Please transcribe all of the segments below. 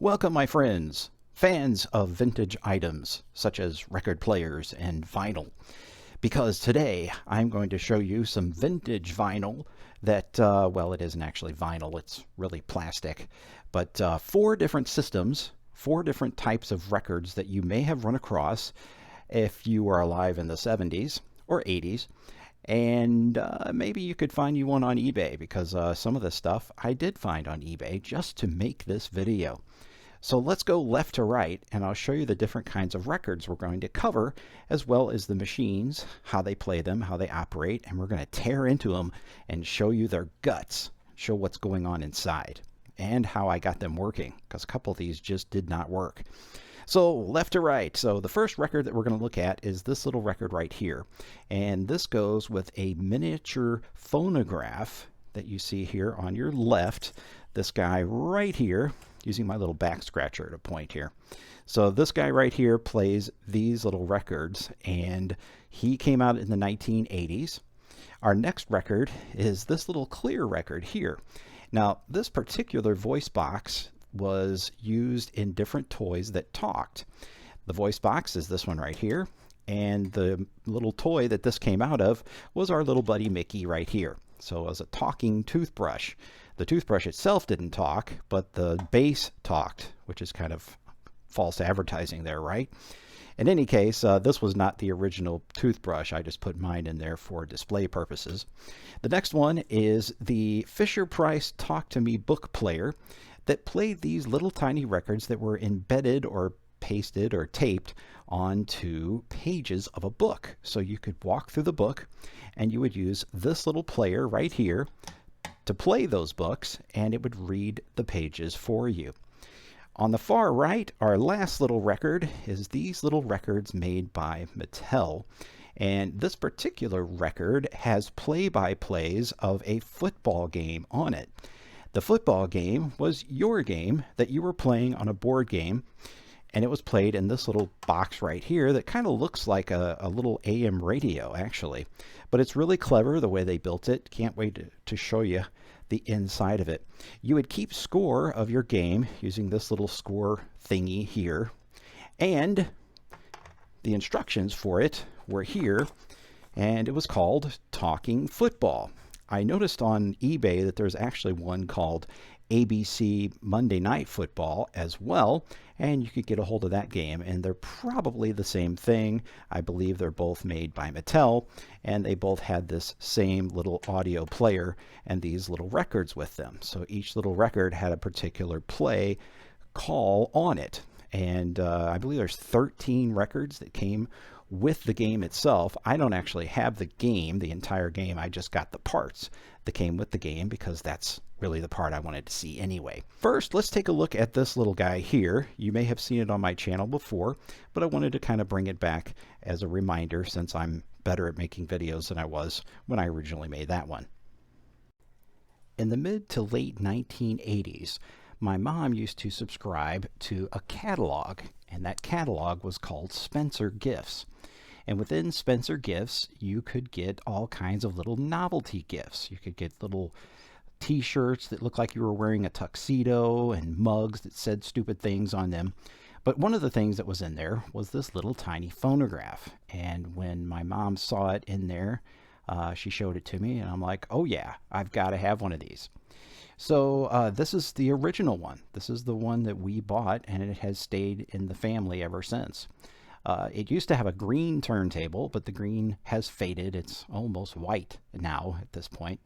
Welcome, my friends, fans of vintage items such as record players and vinyl, because today I'm going to show you some vintage vinyl that, well, it isn't actually vinyl, it's really plastic, but four different systems, four different types of records that you may have run across if you were alive in the 70s or 80s. And maybe you could find you one on eBay because some of this stuff I did find on eBay just to make this video. So let's go left to right and I'll show you the different kinds of records we're going to cover, as well as the machines, how they play them, how they operate, and we're going to tear into them and show you their guts, show what's going on inside, and how I got them working, because a couple of these just did not work. So left to right. So the first record that we're going to look at is this little record right here. And this goes with a miniature phonograph that you see here on your left. This guy right here, using my little back scratcher to point here. So this guy right here plays these little records, and he came out in the 1980s. Our next record is this little clear record here. Now, this particular voice box was used in different toys that talked. The voice box is this one right here, and the little toy that this came out of was our little buddy Mickey right here. So it was a talking toothbrush. The toothbrush itself didn't talk, but the base talked, which is kind of false advertising there, right? In any case, this was not the original toothbrush. I just put mine in there for display purposes. The next one is the Fisher-Price Talk to Me book player that played these little tiny records that were embedded or pasted or taped onto pages of a book. So you could walk through the book and you would use this little player right here to play those books, and it would read the pages for you. On the far right, our last little record is these little records made by Mattel. And this particular record has play-by-plays of a football game on it. The football game was your game that you were playing on a board game, and it was played in this little box right here that kind of looks like a little AM radio, actually. But it's really clever the way they built it. Can't wait to show you the inside of it. You would keep score of your game using this little score thingy here, and the instructions for it were here, and it was called Talking Football. I noticed on eBay that there's actually one called ABC Monday Night Football as well, and you could get a hold of that game, and they're probably the same thing. I believe they're both made by Mattel, and they both had this same little audio player and these little records with them. So each little record had a particular play call on it, and I believe there's 13 records that came with the game itself. I don't actually have the game, the entire game. I just got the parts that came with the game because that's really the part I wanted to see anyway. First, let's take a look at this little guy here. You may have seen it on my channel before, but I wanted to kind of bring it back as a reminder since I'm better at making videos than I was when I originally made that one. In the mid to late 1980s, my mom used to subscribe to a catalog, and that catalog was called Spencer Gifts. And within Spencer Gifts, you could get all kinds of little novelty gifts. You could get little t-shirts that looked like you were wearing a tuxedo and mugs that said stupid things on them. But one of the things that was in there was this little tiny phonograph. And when my mom saw it in there, she showed it to me, and I'm like, oh yeah, I've got to have one of these. So this is the original one. This is the one that we bought, and it has stayed in the family ever since. It used to have a green turntable, but the green has faded. It's almost white now at this point.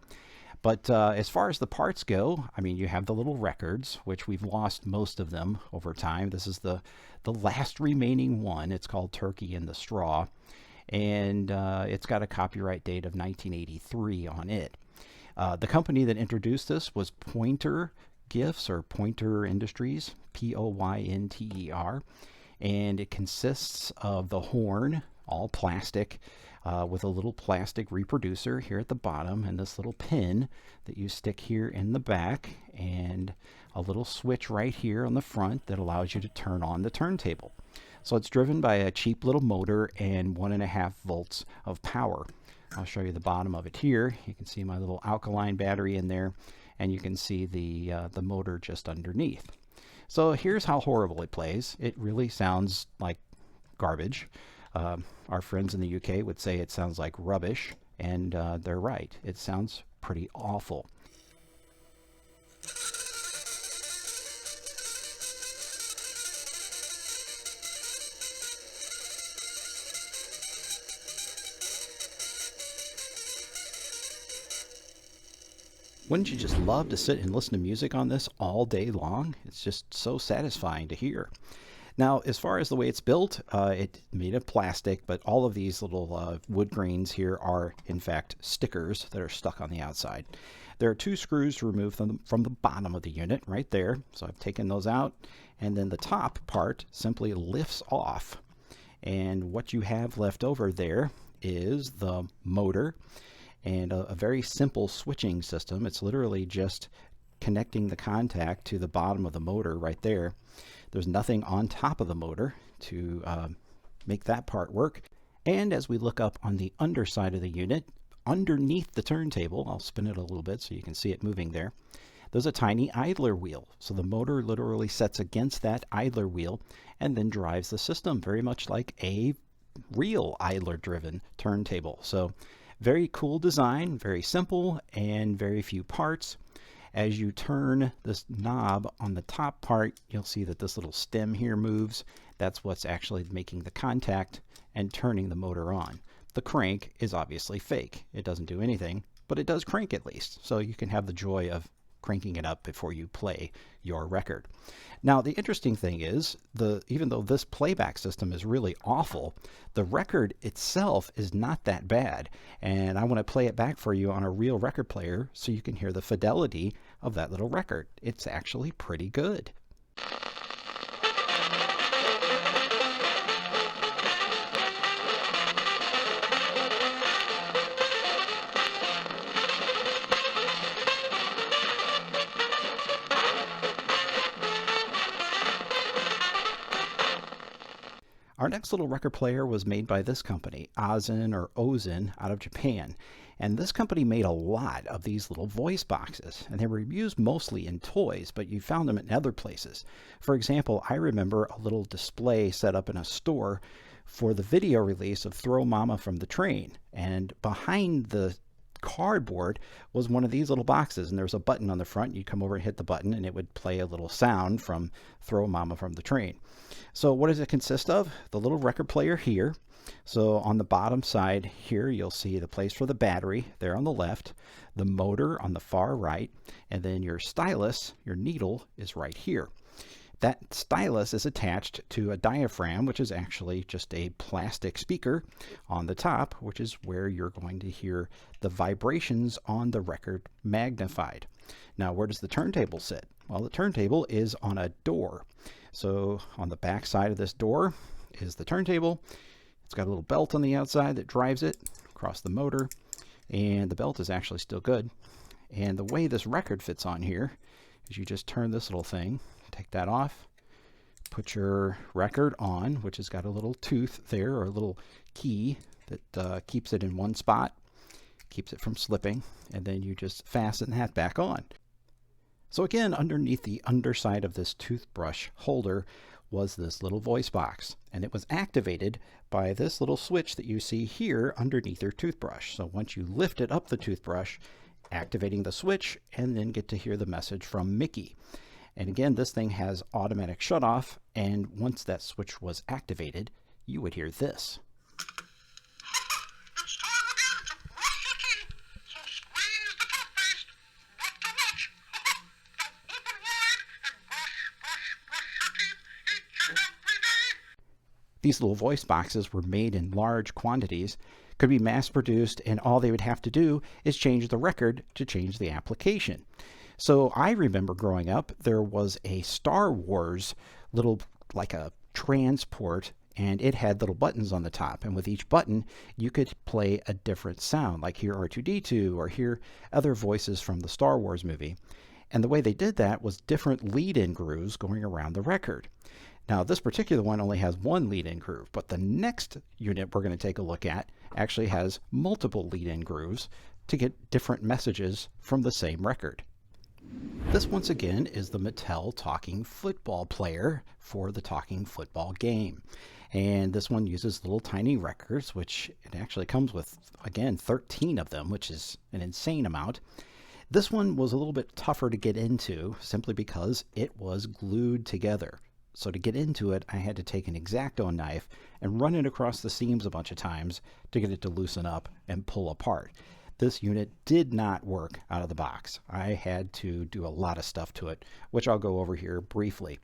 But as far as the parts go, I mean, you have the little records, which we've lost most of them over time. This is the last remaining one. It's called Turkey in the Straw, and it's got a copyright date of 1983 on it. The company that introduced this was Pointer Gifts or Pointer Industries, Poynter, and it consists of the horn, all plastic, with a little plastic reproducer here at the bottom, and this little pin that you stick here in the back, and a little switch right here on the front that allows you to turn on the turntable. So it's driven by a cheap little motor and 1.5 volts of power. I'll show you the bottom of it here. You can see my little alkaline battery in there, and you can see the motor just underneath. So here's how horrible it plays. It really sounds like garbage. Our friends in the UK would say it sounds like rubbish, and they're right. It sounds pretty awful. Wouldn't you just love to sit and listen to music on this all day long? It's just so satisfying to hear. Now, as far as the way it's built, it's made of plastic, but all of these little wood grains here are, in fact, stickers that are stuck on the outside. There are two screws to remove them from the bottom of the unit right there. So I've taken those out, and then the top part simply lifts off. And what you have left over there is the motor and a very simple switching system. It's literally just connecting the contact to the bottom of the motor right there. There's nothing on top of the motor to make that part work. And as we look up on the underside of the unit, underneath the turntable, I'll spin it a little bit so you can see it moving there, there's a tiny idler wheel. So the motor literally sets against that idler wheel and then drives the system, very much like a real idler driven turntable. So very cool design, very simple, and very few parts. As you turn this knob on the top part, you'll see that this little stem here moves. That's what's actually making the contact and turning the motor on. The crank is obviously fake. It doesn't do anything, but it does crank at least. So you can have the joy of cranking it up before you play your record. Now, the interesting thing is, even though this playback system is really awful, the record itself is not that bad. And I want to play it back for you on a real record player so you can hear the fidelity of that little record. It's actually pretty good. Our next little record player was made by this company, Ozen or Ozen, out of Japan. And this company made a lot of these little voice boxes, and they were used mostly in toys, but you found them in other places. For example, I remember a little display set up in a store for the video release of Throw Mama from the Train. And behind the cardboard was one of these little boxes, and there was a button on the front. You'd come over and hit the button, and it would play a little sound from Throw Mama from the Train. So what does it consist of? The little record player here. So on the bottom side here, you'll see the place for the battery there on the left, the motor on the far right, and then your stylus, your needle, is right here. That stylus is attached to a diaphragm, which is actually just a plastic speaker on the top, which is where you're going to hear the vibrations on the record magnified. Now, where does the turntable sit? Well, the turntable is on a door. So on the back side of this door is the turntable. It's got a little belt on the outside that drives it across the motor, and the belt is actually still good. And the way this record fits on here is you just turn this little thing, take that off, put your record on, which has got a little tooth there, or a little key that keeps it in one spot, keeps it from slipping, and then you just fasten that back on. So again, underneath the underside of this toothbrush holder was this little voice box, and it was activated by this little switch that you see here underneath your toothbrush. So once you lift it up the toothbrush, activating the switch, and then get to hear the message from Mickey. And again, this thing has automatic shut off, and once that switch was activated, you would hear this. It's time again to brush your teeth, so squeeze the toothpaste, not too much. Now open wide and brush your teeth each and every day. These little voice boxes were made in large quantities, could be mass produced, and all they would have to do is change the record to change the application. So I remember growing up, there was a Star Wars little, like a transport, and it had little buttons on the top. And with each button, you could play a different sound, like hear R2-D2 or hear other voices from the Star Wars movie. And the way they did that was different lead-in grooves going around the record. Now, this particular one only has one lead-in groove, but the next unit we're going to take a look at actually has multiple lead-in grooves to get different messages from the same record. This once again is the Mattel Talking Football player for the Talking Football game. And this one uses little tiny records, which it actually comes with, again, 13 of them, which is an insane amount. This one was a little bit tougher to get into simply because it was glued together. So to get into it, I had to take an X-Acto knife and run it across the seams a bunch of times to get it to loosen up and pull apart. This unit did not work out of the box. I had to do a lot of stuff to it, which I'll go over here briefly.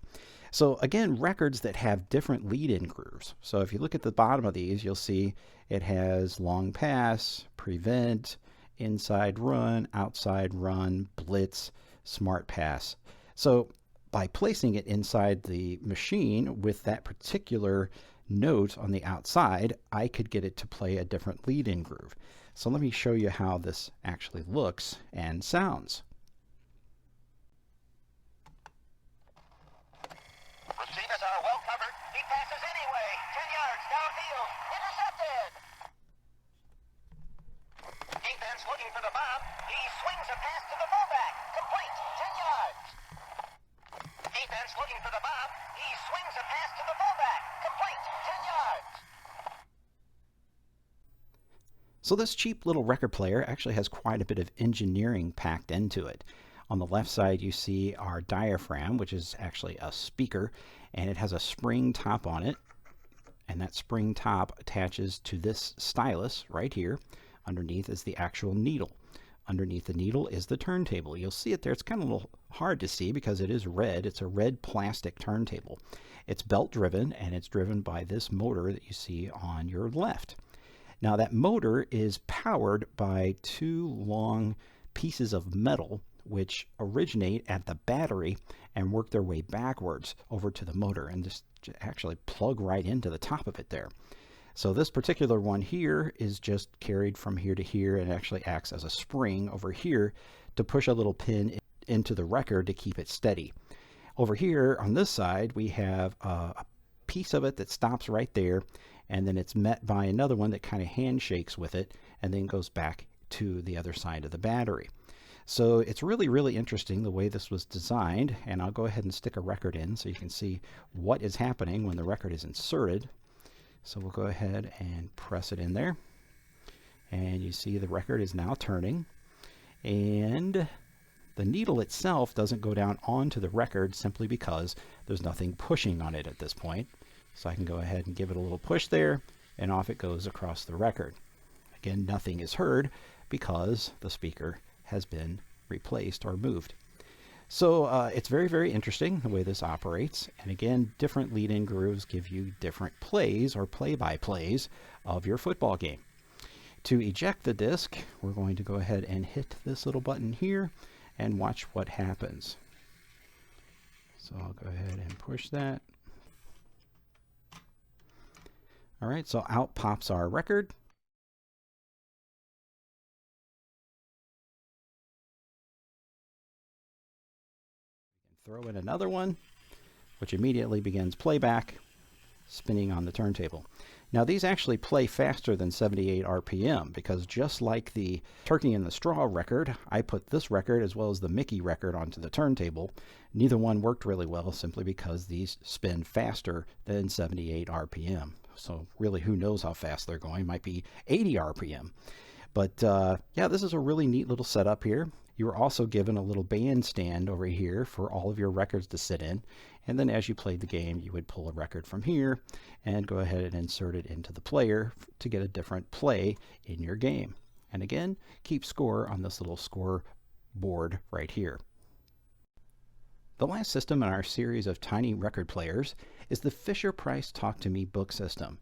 So again, records that have different lead-in grooves. So if you look at the bottom of these, you'll see it has long pass, prevent, inside run, outside run, blitz, smart pass. So by placing it inside the machine with that particular note on the outside, I could get it to play a different lead-in groove. So let me show you how this actually looks and sounds. Receivers are well covered. He passes anyway. 10 yards downfield. Intercepted. Defense looking for the bomb. He swings a pass to the fullback. Complete. 10 yards. Defense looking for the bomb. He swings a pass to the fullback. Complete. 10 yards. So this cheap little record player actually has quite a bit of engineering packed into it. On the left side you see our diaphragm, which is actually a speaker, and it has a spring top on it, and that spring top attaches to this stylus right here. Underneath is the actual needle. Underneath the needle is the turntable. You'll see it there. It's kind of a little hard to see because it is red. It's a red plastic turntable. It's belt driven, and it's driven by this motor that you see on your left. Now that motor is powered by two long pieces of metal which originate at the battery and work their way backwards over to the motor and just actually plug right into the top of it there. So this particular one here is just carried from here to here and actually acts as a spring over here to push a little pin into the record to keep it steady. Over here on this side we have a piece of it that stops right there, and then it's met by another one that kind of handshakes with it and then goes back to the other side of the battery. So it's really interesting the way this was designed, and I'll go ahead and stick a record in so you can see what is happening when the record is inserted. So we'll go ahead and press it in there, and you see the record is now turning, and the needle itself doesn't go down onto the record simply because there's nothing pushing on it at this point. So I can go ahead and give it a little push there, and off it goes across the record. Again, nothing is heard because the speaker has been replaced or moved. So it's very interesting the way this operates. And again, different lead-in grooves give you different plays or play-by-plays of your football game. To eject the disc, we're going to go ahead and hit this little button here and watch what happens. So I'll go ahead and push that. All right, so out pops our record. Throw in another one, which immediately begins playback, spinning on the turntable. Now these actually play faster than 78 RPM because just like the Turkey in the Straw record, I put this record as well as the Mickey record onto the turntable. Neither one worked really well simply because these spin faster than 78 RPM. So really, who knows how fast they're going? Might be 80 RPM. But yeah, this is a really neat little setup here. You were also given a little bandstand over here for all of your records to sit in. And then as you played the game, you would pull a record from here and go ahead and insert it into the player to get a different play in your game. And again, keep score on this little score board right here. The last system in our series of tiny record players is the Fisher-Price Talk to Me book system.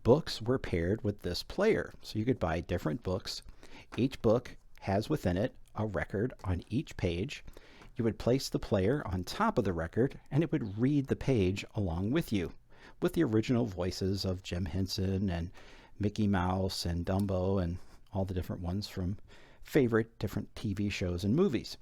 Books were paired with this player, so you could buy different books. Each book has within it a record on each page. You would place the player on top of the record, and it would read the page along with you, with the original voices of Jim Henson and Mickey Mouse and Dumbo and all the different ones from favorite different TV shows and movies.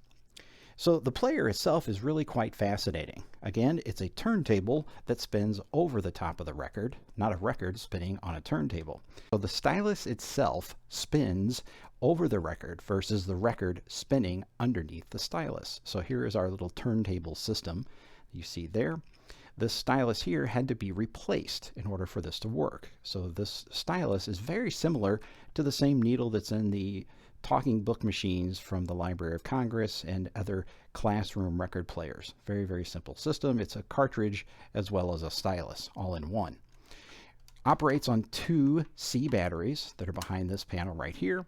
So the player itself is really quite fascinating. Again, it's a turntable that spins over the top of the record, not a record spinning on a turntable. So the stylus itself spins over the record versus the record spinning underneath the stylus. So here is our little turntable system you see there. This stylus here had to be replaced in order for this to work. So this stylus is very similar to the same needle that's in the talking book machines from the Library of Congress and other classroom record players. Very, very simple system. It's a cartridge as well as a stylus all in one. Operates on 2 C batteries that are behind this panel right here.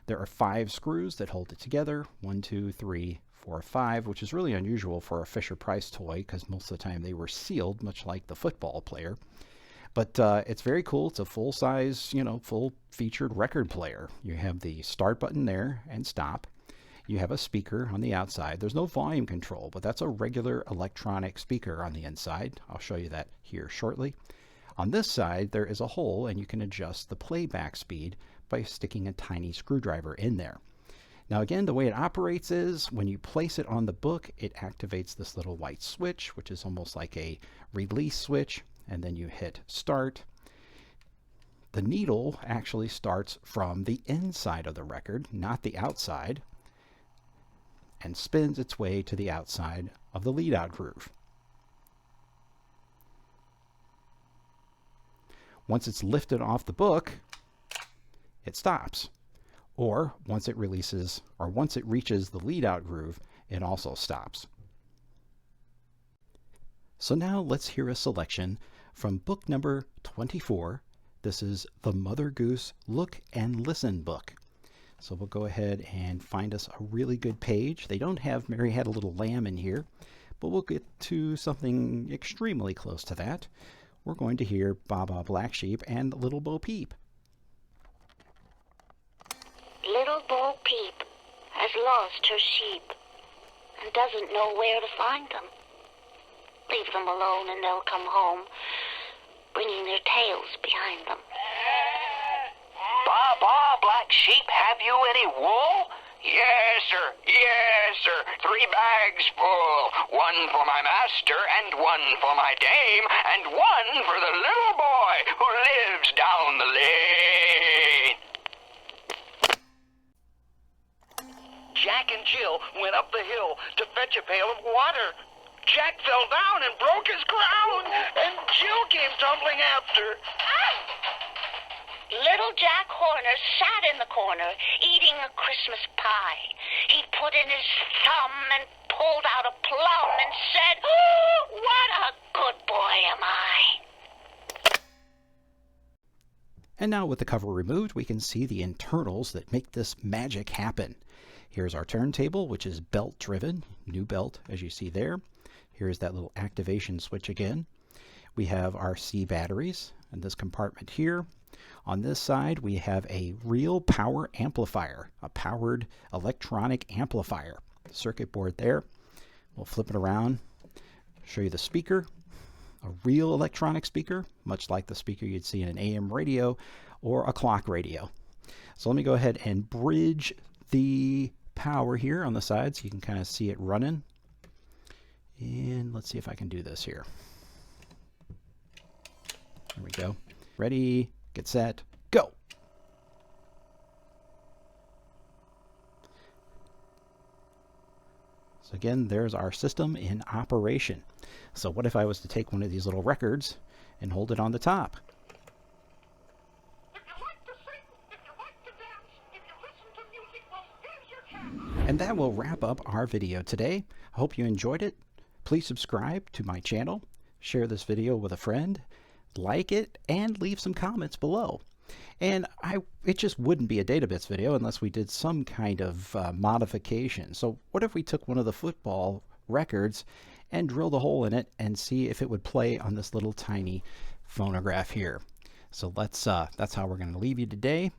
There are 5 screws that hold it together. 1, 2, 3, 4, 5, which is really unusual for a Fisher-Price toy because most of the time they were sealed, much like the football player. But it's very cool. It's a full-size, full-featured record player. You have the start button there and stop. You have a speaker on the outside. There's no volume control, but that's a regular electronic speaker on the inside. I'll show you that here shortly. On this side, there is a hole, and you can adjust the playback speed by sticking a tiny screwdriver in there. Now again, the way it operates is when you place it on the book, it activates this little white switch, which is almost like a release switch, and then you hit start. The needle actually starts from the inside of the record, not the outside, and spins its way to the outside of the lead out groove. Once it's lifted off the book, it stops. Or once it reaches the lead out groove, it also stops. So now let's hear a selection from book number 24. This is the Mother Goose Look and Listen book. So we'll go ahead and find us a really good page. They don't have Mary Had a Little Lamb in here, but we'll get to something extremely close to that. We're going to hear Baa Baa Black Sheep and Little Bo Peep. Little Bo Peep has lost her sheep and doesn't know where to find them. Leave them alone and they'll come home, bringing their tails behind them. Baa Baa Black Sheep, have you any wool? Yes, sir. Yes, sir. 3 bags full. 1 for my master, and 1 for my dame, and 1 for the little boy who lives down the lane. Jack and Jill went up the hill to fetch a pail of water. Jack fell down and broke his crown, and Jill came tumbling after. Little Jack Horner sat in the corner eating a Christmas pie. He put in his thumb and pulled out a plum and said, "Oh, what a good boy am I." And now with the cover removed, we can see the internals that make this magic happen. Here's our turntable, which is belt driven, new belt as you see there. Here's that little activation switch again. We have our C batteries in this compartment here. On this side, we have a real power amplifier, a powered electronic amplifier. Circuit board there. We'll flip it around, show you the speaker, a real electronic speaker, much like the speaker you'd see in an AM radio or a clock radio. So let me go ahead and bridge the power here on the side so you can kind of see it running. And let's see if I can do this here. There we go. Ready, get set, go. So again, there's our system in operation. So what if I was to take one of these little records and hold it on the top? If you like to sing, if you like to dance, if you listen to music, well, here's your chance. And that will wrap up our video today. I hope you enjoyed it. Please subscribe to my channel, share this video with a friend, like it, and leave some comments below. And it just wouldn't be a Databits video unless we did some kind of modification. So what if we took one of the football records and drilled a hole in it and see if it would play on this little tiny phonograph here. So that's how we're going to leave you today.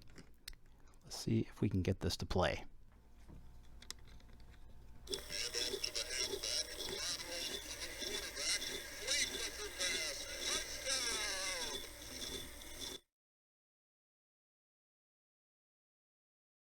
Let's see if we can get this to play.